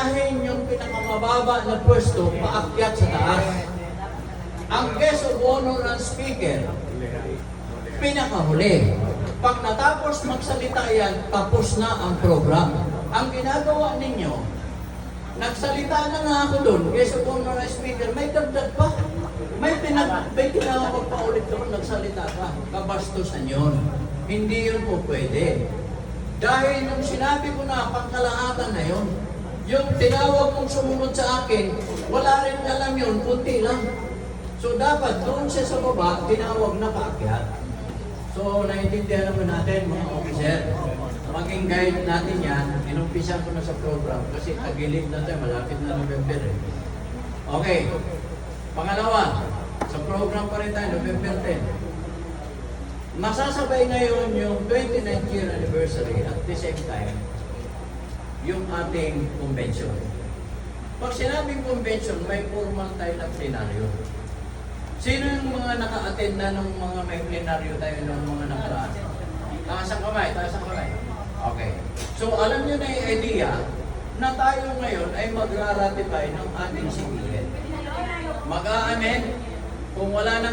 unahin yung pinakamababa na pwesto paakyat sa taas. Ang guest of honor ng speaker, pinakahuli. Pag natapos magsalita yan, tapos na ang program. Ang ginagawa ninyo, nagsalita na nga ako doon, guest of honor ng speaker, may dagdag pa. May tinawag pa ulit doon, nagsalita ka. Kabastusan yun. Hindi yun po pwede. Dahil nung sinabi ko na, pangkalahatan na yun, yung tinawag mong sumunod sa akin, wala rin alam yun, kunti lang. So dapat doon siya sa baba, tinawag na paakyat. So naiintindihan naman natin mga officer, maging guide natin yan, inumpisan ko na sa program kasi tagilid na tayo, malapit na November eh. Okay, pangalawa, sa program pa rin tayo, November 10. Masasabay ngayon yung 29th year anniversary at the same time, yung ating convention. Pag sinabing convention, may formal tayo na plenaryo. Sino yung mga naka-attend na ng mga may plenaryo tayo ng mga nakaraan? Taas ang kamay, taas ang kamay. Okay. So alam nyo na yung idea na tayo ngayon ay mag-ratify ng ating CBN. Mag-a-amend kung wala nang